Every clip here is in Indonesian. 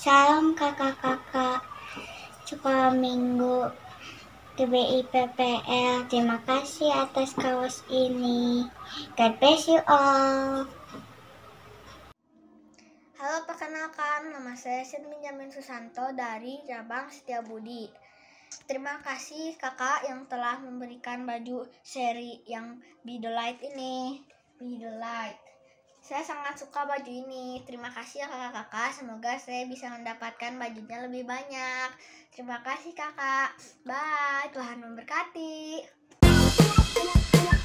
Salam kakak-kakak sekolah minggu GBI PPL. Terima kasih atas kaos ini. God bless you all. Halo, perkenalkan, nama saya Sin Benjamin Susanto dari Cabang Setiabudi. Terima kasih kakak yang telah memberikan baju seri yang Be The Light ini. Be The Light. Saya sangat suka baju ini. Terima kasih ya kakak-kakak. Semoga saya bisa mendapatkan bajunya lebih banyak. Terima kasih kakak. Bye. Tuhan memberkati.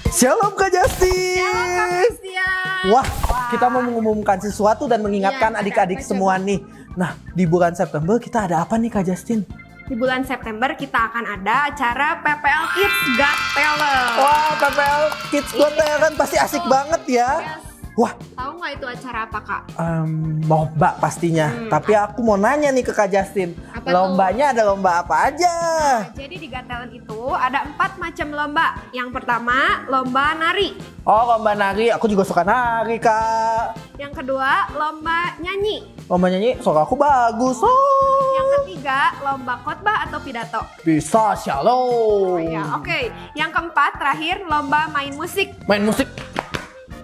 Shalom Kak Justin. Shalom Kak Christian. Wah, kita mau mengumumkan sesuatu dan mengingatkan Iya, adik-adik semua nih. Nah, di bulan September kita ada apa nih Kak Justin? Di bulan September kita akan ada acara PPL Kids Got Talent. Wah, PPL Kids Got Talent pasti asik banget ya. Yes. Wah, Tahu nggak itu acara apa kak? lomba pastinya. Tapi aku mau nanya nih ke Kak Justin. Apa Lombanya ada lomba apa aja? Jadi di Got Talent itu ada 4 macam lomba. Yang pertama lomba nari. Oh, lomba nari. Aku juga suka nari, Kak. Yang kedua lomba nyanyi. Lomba nyanyi, suara aku bagus. Oh. Yang ketiga lomba khotbah atau pidato. Bisa, shalom. Ya, oke. Yang keempat terakhir lomba main musik. Main musik.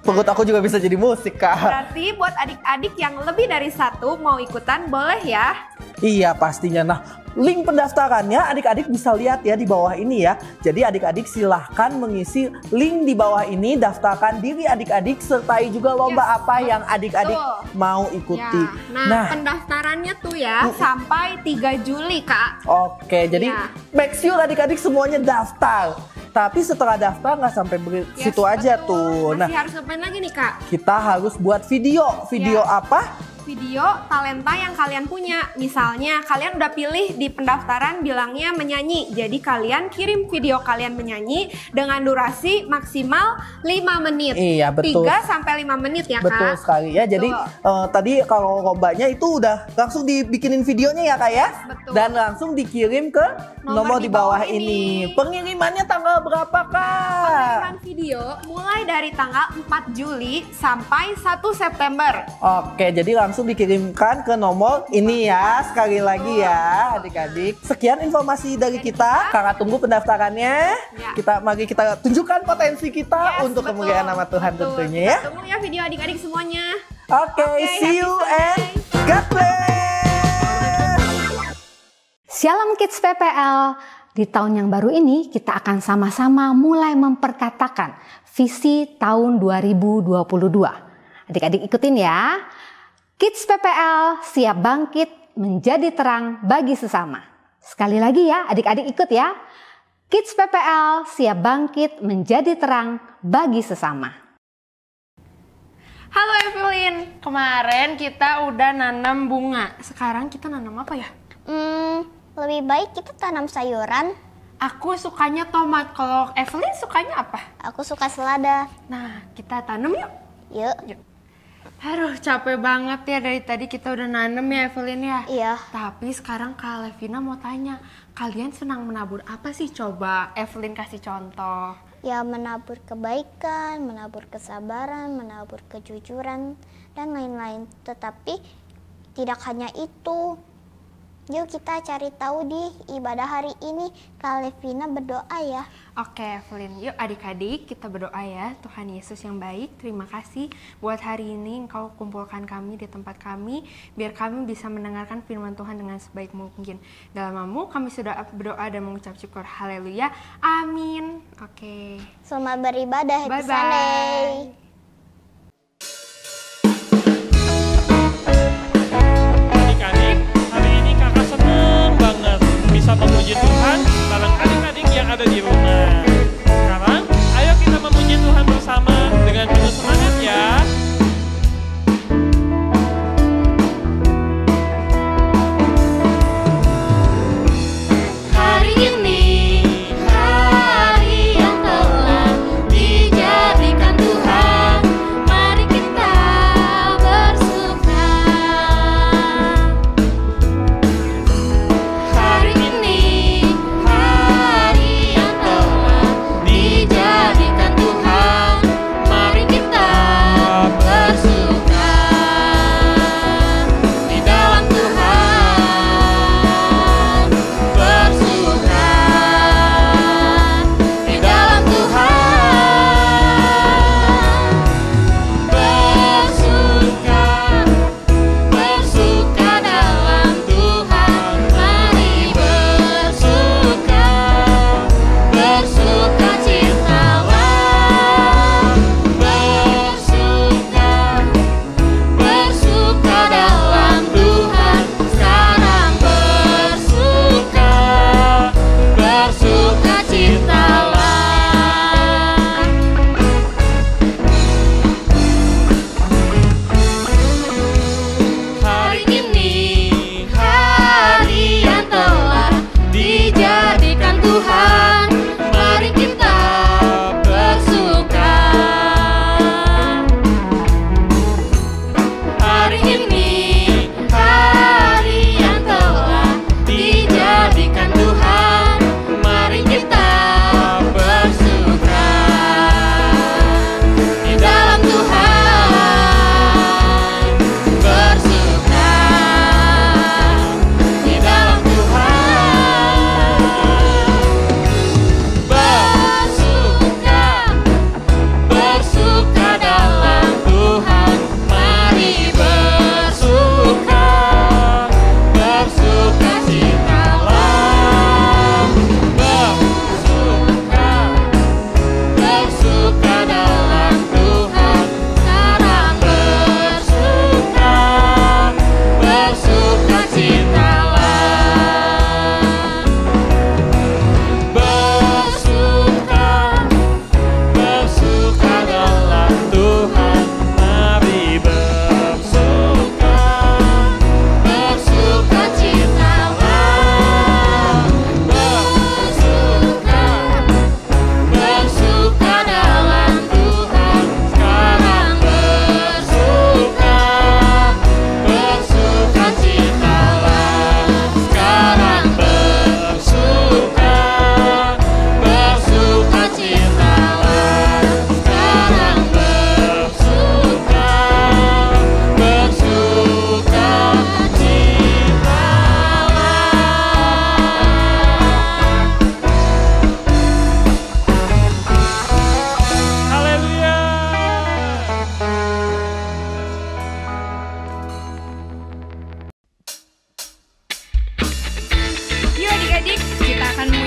Perut aku juga bisa jadi musik, Kak. Berarti buat adik-adik yang lebih dari 1 mau ikutan boleh ya. Iya, pastinya. Nah, link pendaftarannya adik-adik bisa lihat ya di bawah ini ya. Jadi adik-adik silahkan mengisi link di bawah ini, daftarkan diri adik-adik, sertai juga lomba apa yang adik-adik mau ikuti. Ya. Nah, pendaftarannya tuh ya sampai 3 Juli, Kak. Oke, jadi make sure adik-adik semuanya daftar. Tapi setelah daftar nggak sampai situ aja tuh. Masih harus ngapain lagi nih, Kak? Kita harus buat video. Video apa? Video talenta yang kalian punya. Misalnya kalian udah pilih di pendaftaran bilangnya menyanyi. Jadi kalian kirim video kalian menyanyi dengan durasi maksimal 5 menit. Iya, betul. 3 sampai 5 menit ya, Kak. Betul sekali ya. Jadi tadi kalau lombanya itu udah langsung dibikinin videonya ya, Kak ya. Betul. Dan langsung dikirim ke nomor di bawah ini. Pengirimannya tanggal berapa, Kak? Pengiriman video mulai dari tanggal 4 Juli sampai 1 September. Oke, jadi langsung dikirimkan ke nomor ini ya. Sekali lagi ya adik-adik. Sekian informasi dari kita. Kakak tunggu pendaftarannya. Ya. Mari kita tunjukkan potensi kita untuk kemuliaan nama Tuhan tentunya ya. Tunggu ya video adik-adik semuanya. Oke, see you and God bless. Shalom Kids PPL. Di tahun yang baru ini kita akan sama-sama mulai memperkatakan visi tahun 2022. Adik-adik ikutin ya. Kids PPL siap bangkit menjadi terang bagi sesama. Sekali lagi ya, adik-adik ikut ya. Kids PPL siap bangkit menjadi terang bagi sesama. Halo Evelyn, kemarin kita udah nanam bunga. Sekarang kita nanam apa ya? Lebih baik kita tanam sayuran. Aku sukanya tomat. Kalau Evelyn sukanya apa? Aku suka selada. Nah, kita tanam yuk. Yuk. Aduh, capek banget ya dari tadi kita udah nanam ya Evelyn ya. Iya. Tapi sekarang Kak Levina mau tanya, kalian senang menabur apa sih? Coba Evelyn kasih contoh. Ya, menabur kebaikan, menabur kesabaran, menabur kejujuran, dan lain-lain. Tetapi tidak hanya itu. Yuk kita cari tahu di ibadah hari ini. Kak Levina berdoa ya. Oke Evelyn, yuk adik-adik kita berdoa ya. Tuhan Yesus yang baik, terima kasih buat hari ini Engkau kumpulkan kami di tempat kami, biar kami bisa mendengarkan firman Tuhan dengan sebaik mungkin. Dalam nama-Mu kami sudah berdoa dan mengucap syukur. Haleluya, amin. Oke. Selamat beribadah. Happy Bye-bye. Sunday. Adik-adik, hari ini kakak seneng banget bisa memuji Tuhan bareng adik-adik yang ada di rumah. Sekarang, ayo kita memuji Tuhan bersama dengan penuh semangat ya. Hari ini, hari yang telah dijadikan Tuhan, mari kita bersuka. Hari ini, hari yang telah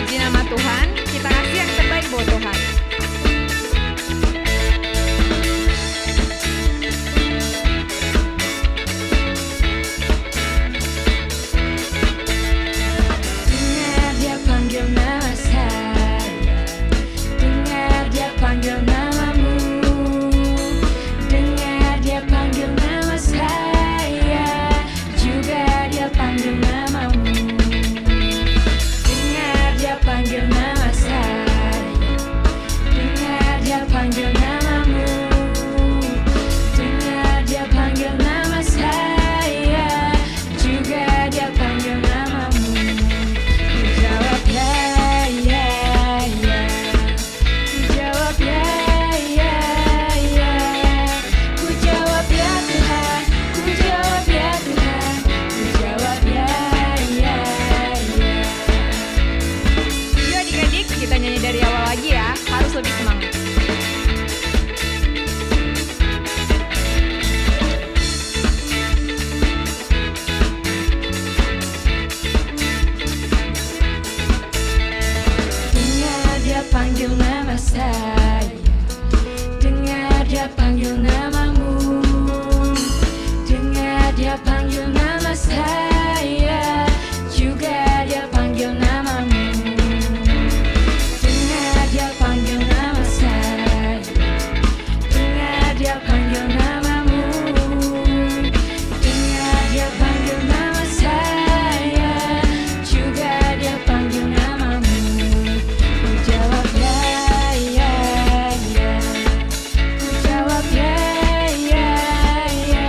Puji nama Tuhan, kita kasih yang terbaik buat Tuhan. Dengar dia panggil nama saya, dengar dia panggil namamu, dengar dia panggil nama saya, juga dia panggil namamu. Dengar dia panggil nama saya, dengar dia panggil namamu, dengar dia panggil nama saya, juga dia panggil namamu. Ku jawab ya, ya, ya. Ku jawab ya, ya, ya. Ku jawab ya Tuhan, ku jawab ya Tuhan, ku jawab ya, ya, ya. Yuk adik-adik, kita nyanyi dari awal lagi ya, harus lebih semangat. Dengar dia panggil nama saya, dengar dia panggil namamu, dengar dia panggil nama saya, juga dia panggil namamu. Dengar dia panggil nama saya, dengar dia panggil namamu, dengar dia panggil nama saya, juga dia panggil namamu. Ku jawab ya, ya, ya. Ku jawab ya, ya, ya.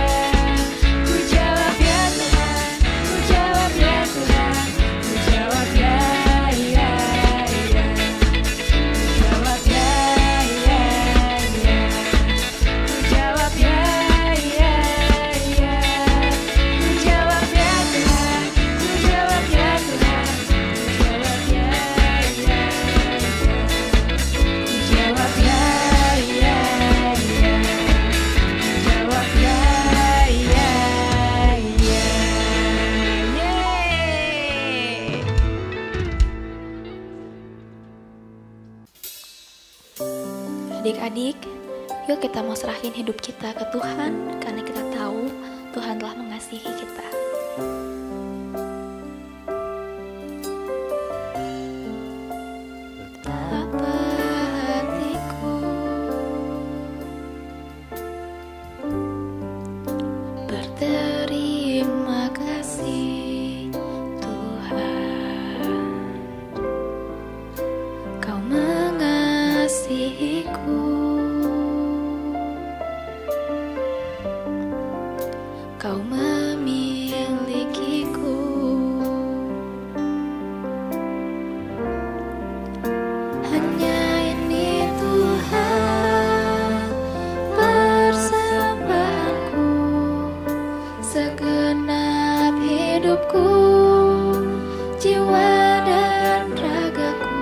Ku jawab ya Tuhan, ku jawab ya Tuhan, ku jawab ya, ya, ya. Ku jawab ya, ya, ya. Ku jawab ya, ya, ya. Ku jawab ya Tuhan, ku jawab ya Tuhan, ku jawab ya, ya, ya. Ku jawab ya, ya, ya. Ku jawab ya, ya, ya. Yeay! Adik-adik, yuk kita mau serahin hidup kita ke Tuhan karena kita tahu Tuhan telah mengasihi kita. Betapa hatiku berterima kasih Tuhan, Kau mengasihiku, Kau memilikiku. Hanya ini Tuhan persembahanku, segenap hidupku, jiwa dan ragaku,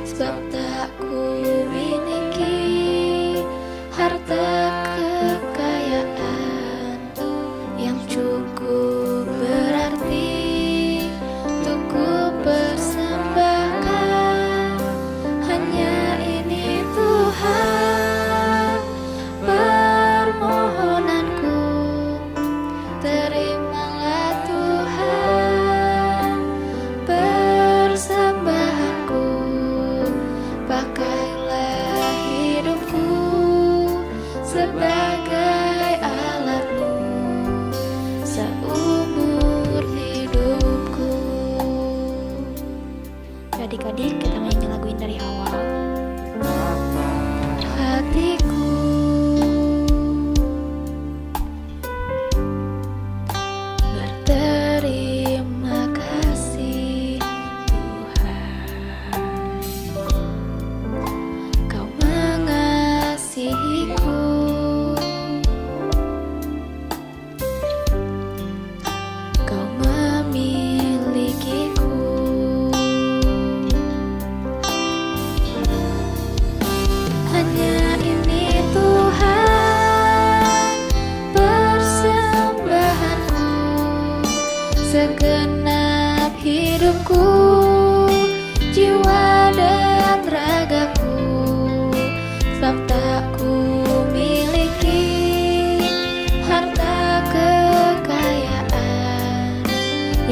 sebab tak ku miliki harta kekayaan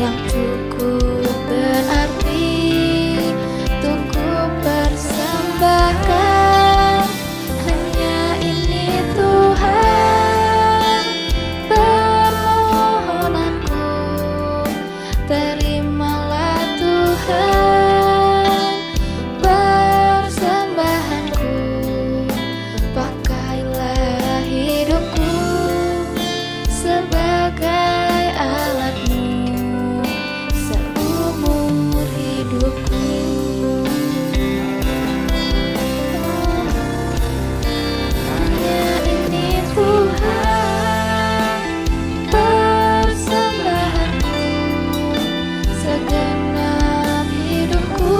yang cukup berarti untuk ku persembahkan. Hanya ini Tuhan permohonanku, terimalah Tuhan persembahanku. Pakailah hidupku sebagai alat-Mu seumur hidupku. Hanya ini Tuhan persembahanku, segenap hidupku,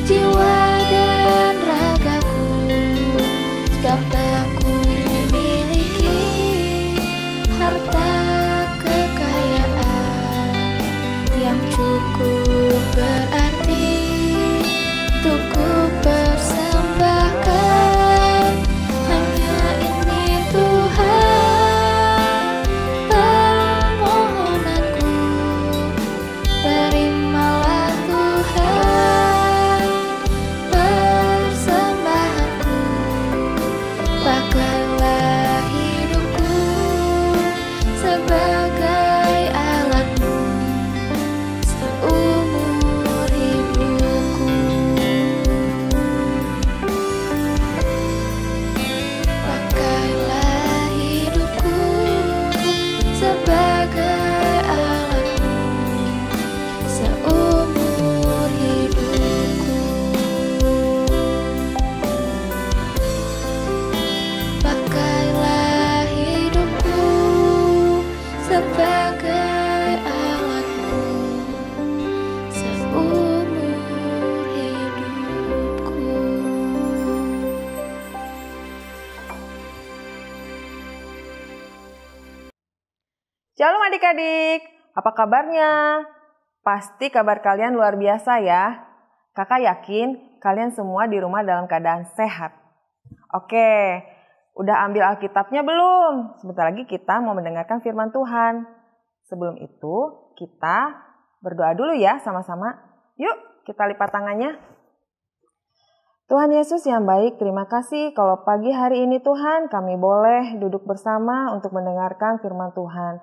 jiwa dan ragaku. Jika ku miliki harta kekayaan yang cukup berarti untuk ku persembahkan. Hanya ini Tuhan permohonanku, terimalah Tuhan persembahanku. Pakailah hidupku sebagai alat-Mu seumur hidupku. Pakailah hidupku sebagai alat-Mu seumur hidupku. Pakailah hidupku sebagai alat-Mu seumur hidupku. Shalom adik-adik, apa kabarnya? Pasti kabar kalian luar biasa ya. Kakak yakin kalian semua di rumah dalam keadaan sehat. Oke, udah ambil Alkitabnya belum? Sebentar lagi kita mau mendengarkan firman Tuhan. Sebelum itu, kita berdoa dulu ya sama-sama. Yuk, kita lipat tangannya. Tuhan Yesus yang baik, terima kasih kalau pagi hari ini Tuhan kami boleh duduk bersama untuk mendengarkan firman Tuhan.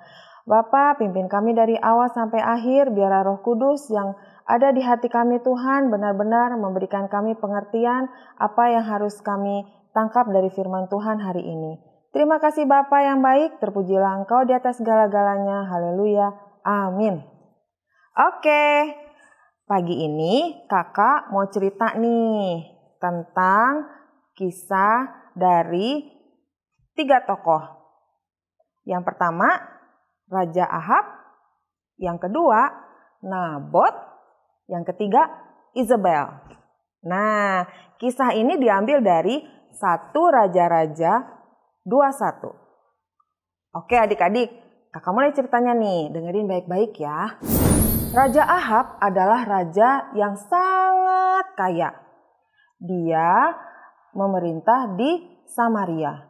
Bapa, pimpin kami dari awal sampai akhir, biarlah Roh Kudus yang ada di hati kami Tuhan benar-benar memberikan kami pengertian apa yang harus kami tangkap dari firman Tuhan hari ini. Terima kasih Bapa yang baik, terpujilah Engkau di atas segala-galanya. Haleluya. Amin. Oke, pagi ini kakak mau cerita nih tentang kisah dari 3 tokoh. Yang pertama, Raja Ahab. Yang kedua, Nabot. Yang ketiga, Isabel. Nah, kisah ini diambil dari 1 Raja-Raja 21. Oke adik-adik, kakak mulai ceritanya nih, dengerin baik-baik ya. Raja Ahab adalah raja yang sangat kaya. Dia memerintah di Samaria.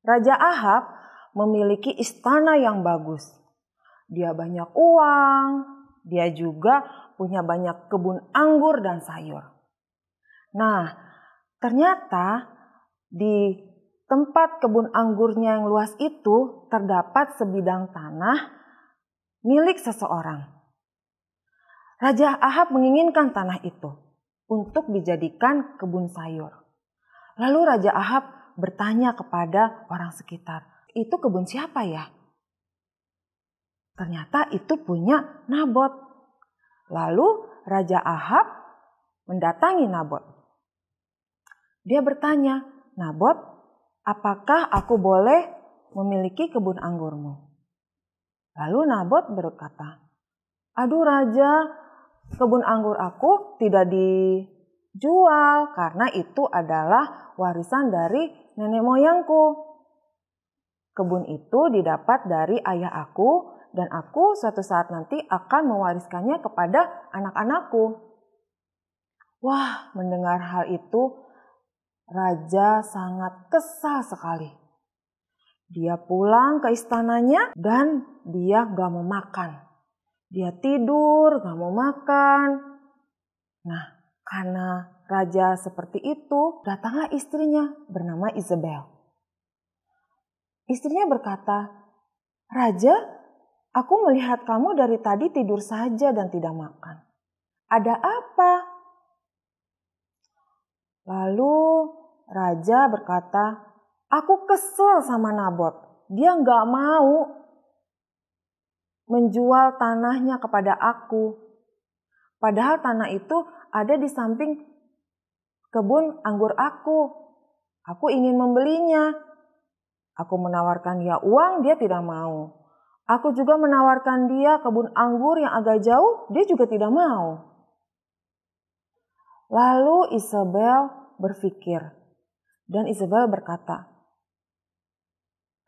Raja Ahab memiliki istana yang bagus. Dia banyak uang, dia juga punya banyak kebun anggur dan sayur. Nah, ternyata di tempat kebun anggurnya yang luas itu terdapat sebidang tanah milik seseorang. Raja Ahab menginginkan tanah itu untuk dijadikan kebun sayur. Lalu Raja Ahab bertanya kepada orang sekitar, itu kebun siapa ya? Ternyata itu punya Nabot. Lalu Raja Ahab mendatangi Nabot. Dia bertanya, Nabot, apakah aku boleh memiliki kebun anggurmu? Lalu Nabot berkata, aduh Raja, kebun anggur aku tidak dijual karena itu adalah warisan dari nenek moyangku. Kebun itu didapat dari ayah aku dan aku suatu saat nanti akan mewariskannya kepada anak-anakku. Wah, mendengar hal itu, Raja sangat kesal sekali. Dia pulang ke istananya dan dia gak mau makan. Dia tidur, gak mau makan. Nah, karena raja seperti itu, datanglah istrinya bernama Isabel. Istrinya berkata, "Raja, aku melihat kamu dari tadi tidur saja dan tidak makan. Ada apa?" Lalu raja berkata, "Aku kesel sama Nabot. Dia gak mau menjual tanahnya kepada aku. Padahal tanah itu ada di samping kebun anggur aku. Aku ingin membelinya. Aku menawarkan dia uang, dia tidak mau. Aku juga menawarkan dia kebun anggur yang agak jauh, dia juga tidak mau." Lalu Isabel berpikir, dan Isabel berkata,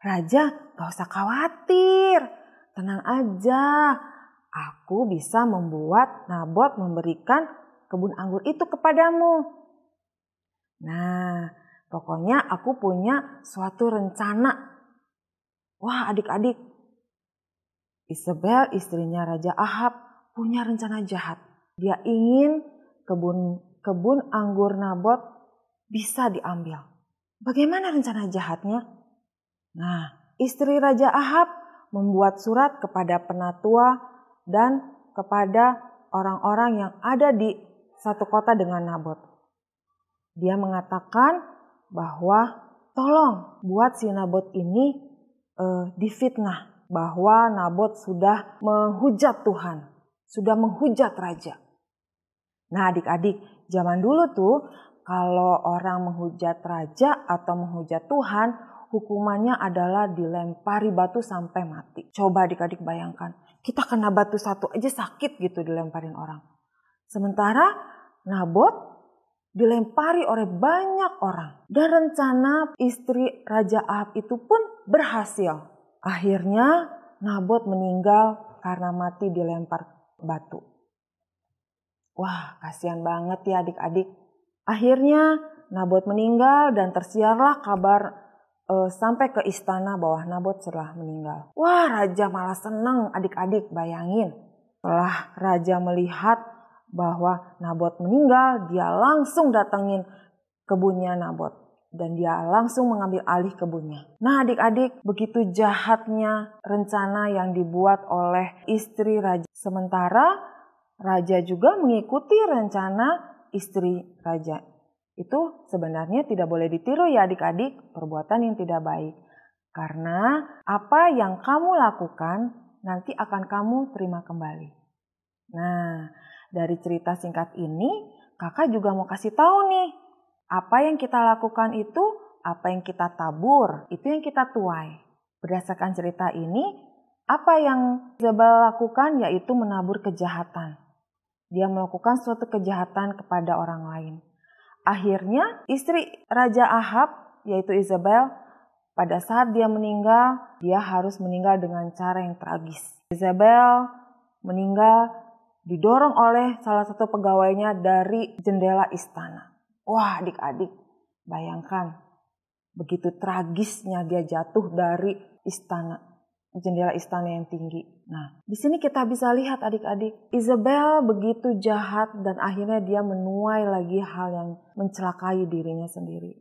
"Raja, gak usah khawatir. Tenang aja. Aku bisa membuat Nabot memberikan kebun anggur itu kepadamu. Nah, pokoknya aku punya suatu rencana." Wah, adik-adik, Isabel, istrinya Raja Ahab, punya rencana jahat. Dia ingin kebun anggur Nabot bisa diambil. Bagaimana rencana jahatnya? Nah, istri Raja Ahab membuat surat kepada penatua dan kepada orang-orang yang ada di satu kota dengan Nabot. Dia mengatakan bahwa tolong buat si Nabot ini difitnah bahwa Nabot sudah menghujat Tuhan, sudah menghujat raja. Nah, adik-adik, zaman dulu tuh kalau orang menghujat raja atau menghujat Tuhan, hukumannya adalah dilempari batu sampai mati. Coba adik-adik bayangkan, kita kena batu satu aja sakit gitu dilemparin orang. Sementara Nabot dilempari oleh banyak orang. Dan rencana istri Raja Ahab itu pun berhasil. Akhirnya Nabot meninggal karena mati dilempar batu. Wah, kasihan banget ya adik-adik. Akhirnya Nabot meninggal dan tersiarlah kabar sampai ke istana bahwa Nabot telah meninggal. Wah, raja malah senang adik-adik, bayangin. Setelah raja melihat bahwa Nabot meninggal, dia langsung datengin kebunnya Nabot. Dan dia langsung mengambil alih kebunnya. Nah adik-adik, begitu jahatnya rencana yang dibuat oleh istri raja. Sementara raja juga mengikuti rencana istri raja. Itu sebenarnya tidak boleh ditiru ya adik-adik, perbuatan yang tidak baik. Karena apa yang kamu lakukan nanti akan kamu terima kembali. Nah, dari cerita singkat ini kakak juga mau kasih tahu nih. Apa yang kita lakukan itu, apa yang kita tabur, itu yang kita tuai. Berdasarkan cerita ini, apa yang Isabel lakukan yaitu menabur kejahatan. Dia melakukan suatu kejahatan kepada orang lain. Akhirnya istri Raja Ahab yaitu Isabel, pada saat dia meninggal, dia harus meninggal dengan cara yang tragis. Isabel meninggal didorong oleh salah satu pegawainya dari jendela istana. Wah adik-adik, bayangkan begitu tragisnya dia jatuh dari istana. Jendela istana yang tinggi. Nah, di sini kita bisa lihat adik-adik, Isabel begitu jahat dan akhirnya dia menuai lagi hal yang mencelakai dirinya sendiri.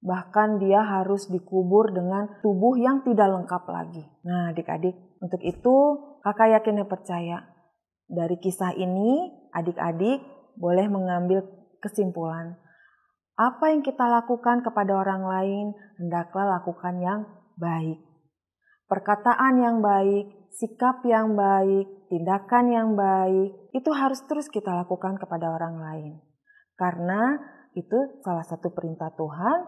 Bahkan dia harus dikubur dengan tubuh yang tidak lengkap lagi. Nah, adik-adik, untuk itu kakak yakin dan percaya dari kisah ini adik-adik boleh mengambil kesimpulan. Apa yang kita lakukan kepada orang lain, hendaklah lakukan yang baik. Perkataan yang baik, sikap yang baik, tindakan yang baik, itu harus terus kita lakukan kepada orang lain. Karena itu salah satu perintah Tuhan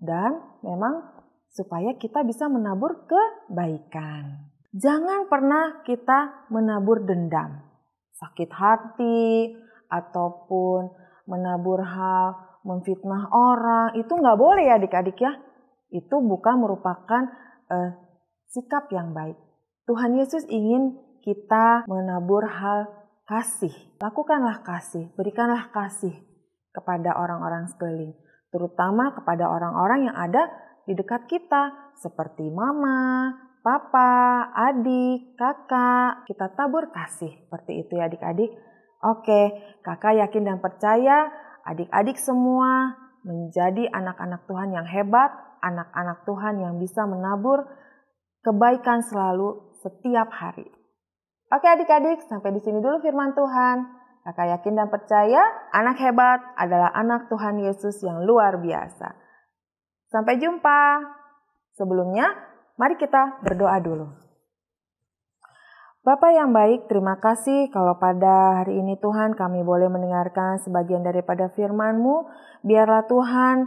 dan memang supaya kita bisa menabur kebaikan. Jangan pernah kita menabur dendam, sakit hati, ataupun menabur hal, memfitnah orang. Itu nggak boleh ya adik-adik ya. Itu bukan merupakan sikap yang baik. Tuhan Yesus ingin kita menabur hal kasih. Lakukanlah kasih, berikanlah kasih kepada orang-orang sekeliling. Terutama kepada orang-orang yang ada di dekat kita. Seperti mama, papa, adik, kakak, kita tabur kasih. Seperti itu ya adik-adik. Oke, kakak yakin dan percaya adik-adik semua menjadi anak-anak Tuhan yang hebat, anak-anak Tuhan yang bisa menabur kebaikan selalu setiap hari. Oke adik-adik, sampai di sini dulu firman Tuhan. Kakak yakin dan percaya anak hebat adalah anak Tuhan Yesus yang luar biasa. Sampai jumpa. Sebelumnya, mari kita berdoa dulu. Bapa yang baik, terima kasih kalau pada hari ini Tuhan kami boleh mendengarkan sebagian daripada firman-Mu. Biarlah Tuhan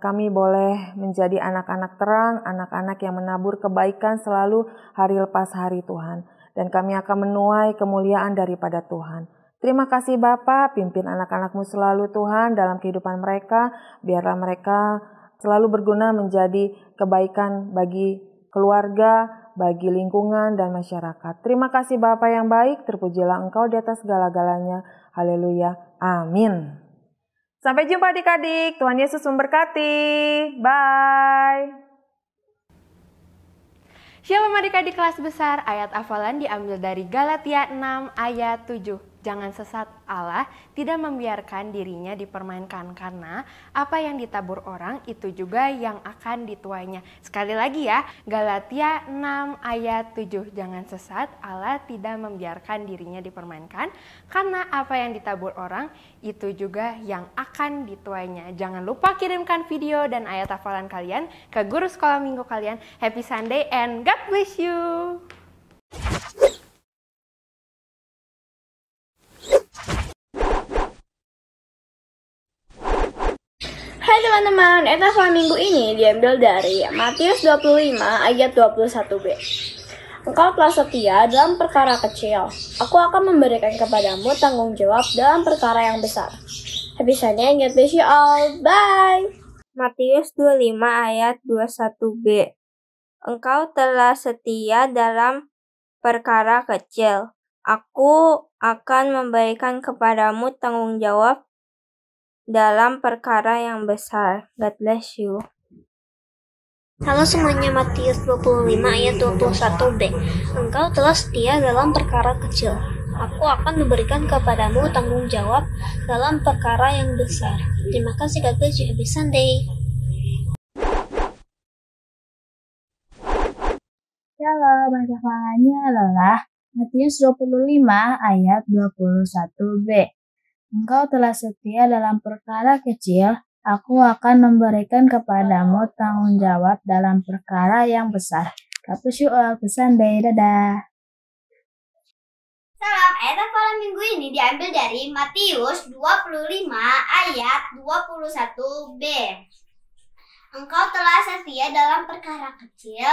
kami boleh menjadi anak-anak terang, anak-anak yang menabur kebaikan selalu hari lepas hari Tuhan. Dan kami akan menuai kemuliaan daripada Tuhan. Terima kasih Bapa, pimpin anak-anak-Mu selalu Tuhan dalam kehidupan mereka. Biarlah mereka selalu berguna menjadi kebaikan bagi keluarga, bagi lingkungan dan masyarakat. Terima kasih Bapa yang baik, terpujilah Engkau di atas segala-galanya. Haleluya. Amin. Sampai jumpa adik-adik. Tuhan Yesus memberkati. Bye. Shalom adik-adik kelas besar, ayat hafalan diambil dari Galatia 6 ayat 7. Jangan sesat, Allah tidak membiarkan dirinya dipermainkan karena apa yang ditabur orang itu juga yang akan dituainya. Sekali lagi ya, Galatia 6 ayat 7. Jangan sesat, Allah tidak membiarkan dirinya dipermainkan karena apa yang ditabur orang itu juga yang akan dituainya. Jangan lupa kirimkan video dan ayat hafalan kalian ke guru sekolah minggu kalian. Happy Sunday and God bless you. Hai teman-teman, etafal minggu ini diambil dari Matius 25 ayat 21b. Engkau telah setia dalam perkara kecil, aku akan memberikan kepadamu tanggung jawab dalam perkara yang besar. Happy Sunday and God bless you all, bye! Matius 25 ayat 21b. Engkau telah setia dalam perkara kecil, aku akan memberikan kepadamu tanggung jawab dalam perkara yang besar. God bless you. Halo semuanya, Matius 25 ayat 21b. Engkau telah setia dalam perkara kecil, aku akan memberikan kepadamu tanggung jawab dalam perkara yang besar. Terima kasih, God bless you. Happy Sunday. Shalom, hafalannya adalah Matius 25 ayat 21b. Engkau telah setia dalam perkara kecil, aku akan memberikan kepadamu tanggung jawab dalam perkara yang besar. God bless you all. Pesan day, dadah. Salam, ayat hafalan minggu ini diambil dari Matius 25 ayat 21b. Engkau telah setia dalam perkara kecil,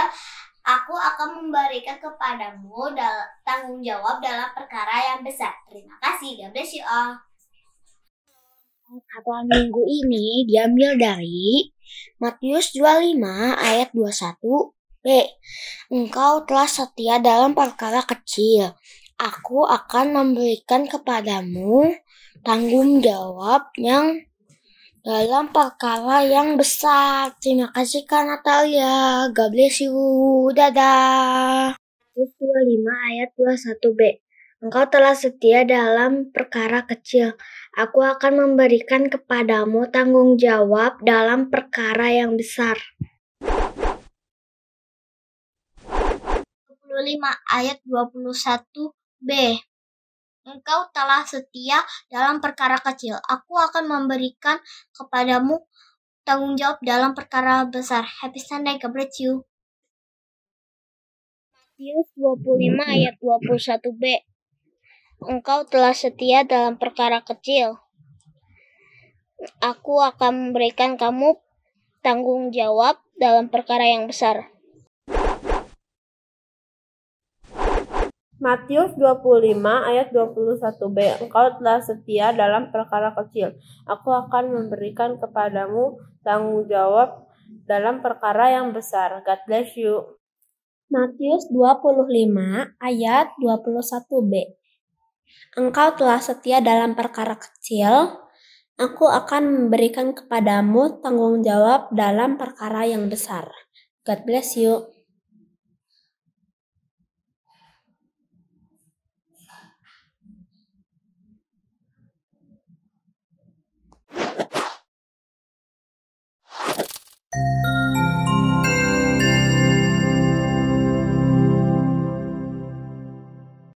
aku akan memberikan kepadamu tanggung jawab dalam perkara yang besar. Terima kasih, God bless you all. Hafalan minggu ini diambil dari Matius 25 ayat 21b. Engkau telah setia dalam perkara kecil, aku akan memberikan kepadamu tanggung jawab yang dalam perkara yang besar. Terima kasih Kak Natalia. God bless you. Dadah. Matius 25 ayat 21b. Engkau telah setia dalam perkara kecil, aku akan memberikan kepadamu tanggung jawab dalam perkara yang besar. 25 ayat 21b. Engkau telah setia dalam perkara kecil, aku akan memberikan kepadamu tanggung jawab dalam perkara besar. Happy Sunday, God bless you. Matius 25 ayat 21b. Engkau telah setia dalam perkara kecil, aku akan memberikan kamu tanggung jawab dalam perkara yang besar. Matius 25 ayat 21b. Engkau telah setia dalam perkara kecil, aku akan memberikan kepadamu tanggung jawab dalam perkara yang besar. God bless you. Matius 25 ayat 21b. Engkau telah setia dalam perkara kecil, aku akan memberikan kepadamu tanggung jawab dalam perkara yang besar. God bless you.